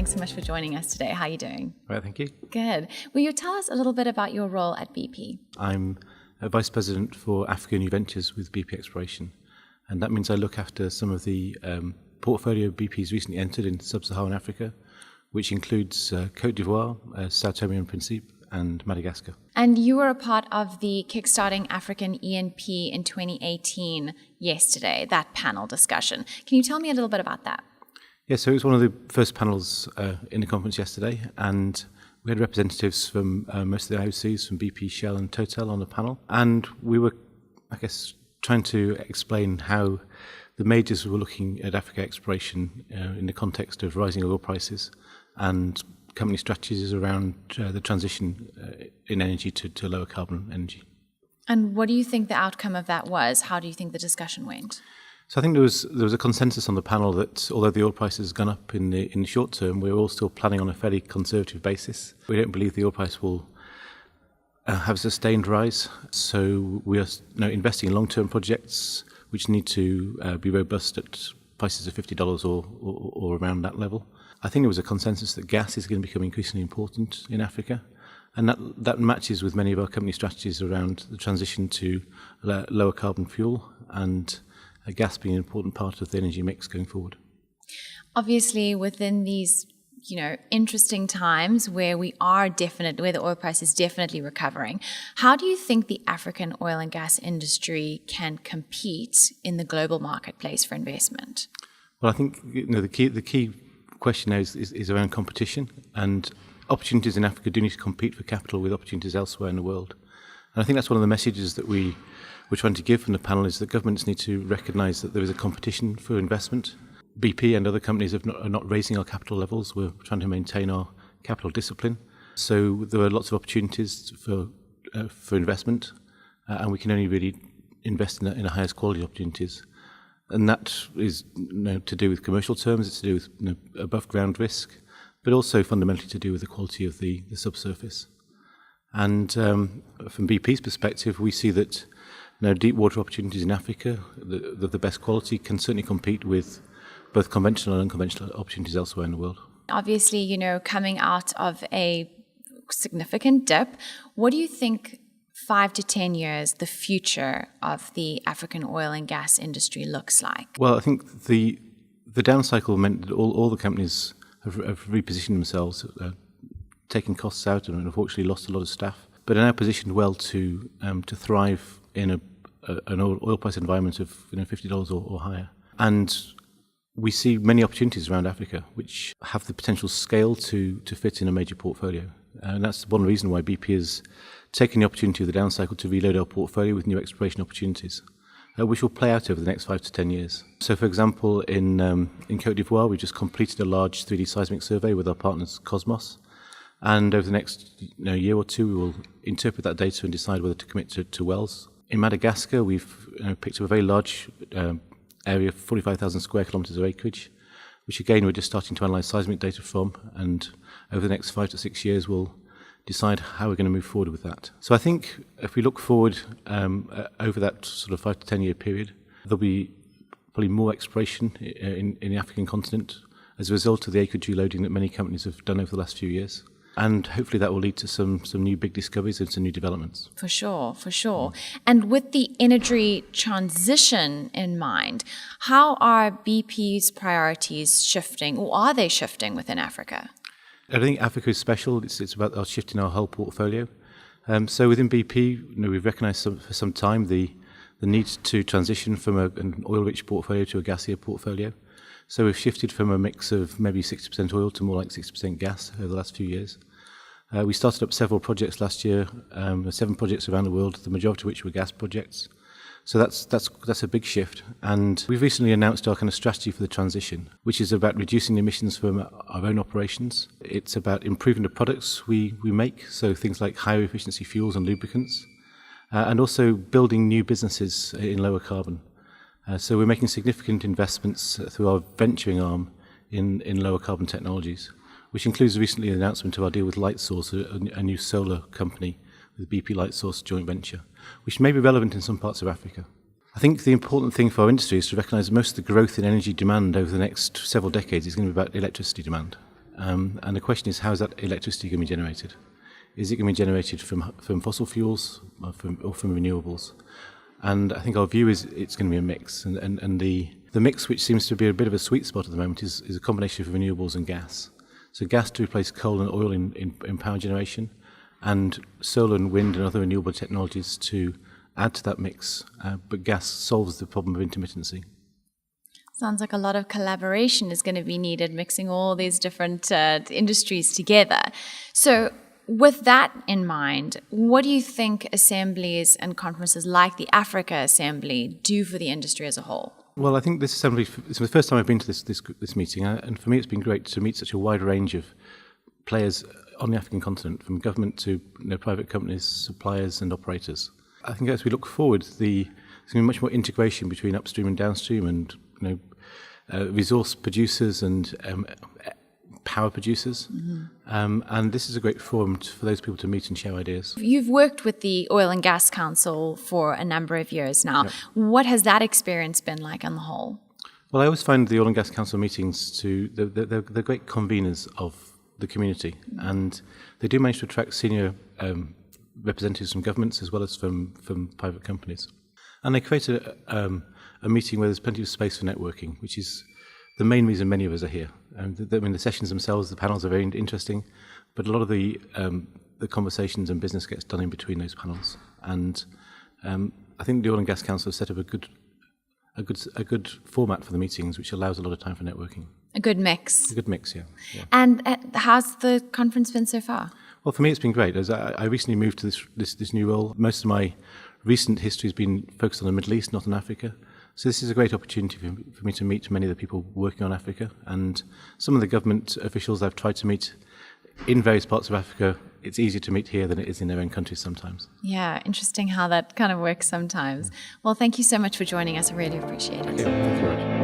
thanks so much for joining us today. How are you doing? Right, thank you. Good. Will you tell us a little bit about your role at BP? I'm a Vice President for Africa New Ventures with BP Exploration, and that means I look after some of the portfolio BP's recently entered in Sub-Saharan Africa, which includes Côte d'Ivoire, Sao Tome and Principe, and Madagascar. And you were a part of the Kickstarting African E&P in 2018 yesterday, that panel discussion. Can you tell me a little bit about that? Yeah, so it was one of the first panels in the conference yesterday, and we had representatives from most of the IOCs, from BP, Shell and Total on the panel. And we were, I guess, trying to explain how the majors were looking at Africa exploration in the context of rising oil prices and company strategies around the transition in energy to lower carbon energy. And what do you think the outcome of that was? How do you think the discussion went? So I think there was a consensus on the panel that although the oil price has gone up in the short term, we're all still planning on a fairly conservative basis. We don't believe the oil price will have a sustained rise. So we are investing in long-term projects which need to be robust at prices of $50 or around that level. I think there was a consensus that gas is going to become increasingly important in Africa, and that matches with many of our company strategies around the transition to lower carbon fuel and gas being an important part of the energy mix going forward. Obviously, within these interesting times where where the oil price is definitely recovering, how do you think the African oil and gas industry can compete in the global marketplace for investment? Well, I think the key question now is around competition, and opportunities in Africa do need to compete for capital with opportunities elsewhere in the world. And I think that's one of the messages that we're trying to give from the panel, is that governments need to recognise that there is a competition for investment. BP and other companies are not raising our capital levels. We're trying to maintain our capital discipline. So there are lots of opportunities for investment, and we can only really invest in the highest quality opportunities. And that is to do with commercial terms, it's to do with above ground risk, but also fundamentally to do with the quality of the subsurface. And from BP's perspective, we see that deep water opportunities in Africa, the best quality, can certainly compete with both conventional and unconventional opportunities elsewhere in the world. Obviously, coming out of a significant dip, what do you think 5 to 10 years the future of the African oil and gas industry looks like? Well, I think the down cycle meant that all the companies have repositioned themselves, taken costs out, and unfortunately lost a lot of staff, but are now positioned well to thrive in an oil price environment of $50 or higher. And we see many opportunities around Africa which have the potential scale to fit in a major portfolio. And that's one reason why BP is taking the opportunity of the down cycle to reload our portfolio with new exploration opportunities, which will play out over the next 5 to 10 years. So, for example, in Côte d'Ivoire, we just completed a large 3D seismic survey with our partners Cosmos. And over the next year or two, we will interpret that data and decide whether to commit to wells. In Madagascar, we've picked up a very large area, 45,000 square kilometres of acreage, which again we're just starting to analyse seismic data from, and over the next 5 to 6 years we'll decide how we're going to move forward with that. So I think if we look forward over that sort of 5 to 10 year period, there'll be probably more exploration in the African continent as a result of the acreage reloading that many companies have done over the last few years. And hopefully that will lead to some new big discoveries and some new developments. For sure. And with the energy transition in mind, how are BP's priorities shifting, or are they shifting within Africa? I think Africa is special. It's about us shifting our whole portfolio. So within BP, we've recognised for some time the need to transition from an oil-rich portfolio to a gassier portfolio. So we've shifted from a mix of maybe 60% oil to more like 60% gas over the last few years. We started up several projects last year, 7 projects around the world, the majority of which were gas projects. So that's a big shift. And we've recently announced our kind of strategy for the transition, which is about reducing the emissions from our own operations. It's about improving the products we make, so things like higher efficiency fuels and lubricants, and also building new businesses in lower carbon. So we're making significant investments through our venturing arm in lower carbon technologies, which includes recently an announcement of our deal with Lightsource, a new solar company with BP Lightsource joint venture, which may be relevant in some parts of Africa. I think the important thing for our industry is to recognise most of the growth in energy demand over the next several decades is going to be about electricity demand. And the question is, how is that electricity going to be generated? Is it going to be generated from fossil fuels or from renewables? And I think our view is it's going to be a mix. And the mix, which seems to be a bit of a sweet spot at the moment, is a combination of renewables and gas. So gas to replace coal and oil in power generation, and solar and wind and other renewable technologies to add to that mix. But gas solves the problem of intermittency. Sounds like a lot of collaboration is going to be needed, mixing all these different industries together. So with that in mind, what do you think assemblies and conferences like the Africa Assembly do for the industry as a whole? Well, I think this assembly, it's the first time I've been to this meeting, and for me it's been great to meet such a wide range of players on the African continent, from government to private companies, suppliers and operators. I think as we look forward, there's going to be much more integration between upstream and downstream, and resource producers and power producers. And this is a great forum for those people to meet and share ideas. You've worked with the Oil and Gas Council for a number of years now. Yep. What has that experience been like on the whole? Well, I always find the Oil and Gas Council meetings they're great conveners of the community, and they do manage to attract senior representatives from governments as well as from private companies. And they create a meeting where there's plenty of space for networking, which is the main reason many of us are here. The sessions themselves, the panels are very interesting, but a lot of the conversations and business gets done in between those panels. And I think the Oil and Gas Council has set up a good format for the meetings, which allows a lot of time for networking. A good mix. A good mix, yeah. And how's the conference been so far? Well, for me, it's been great. As I recently moved to this new role, most of my recent history has been focused on the Middle East, not on Africa. So this is a great opportunity for me to meet many of the people working on Africa, and some of the government officials I've tried to meet in various parts of Africa. It's easier to meet here than it is in their own countries sometimes. Yeah, interesting how that kind of works sometimes. Well, thank you so much for joining us. I really appreciate it. Okay, thank you very much.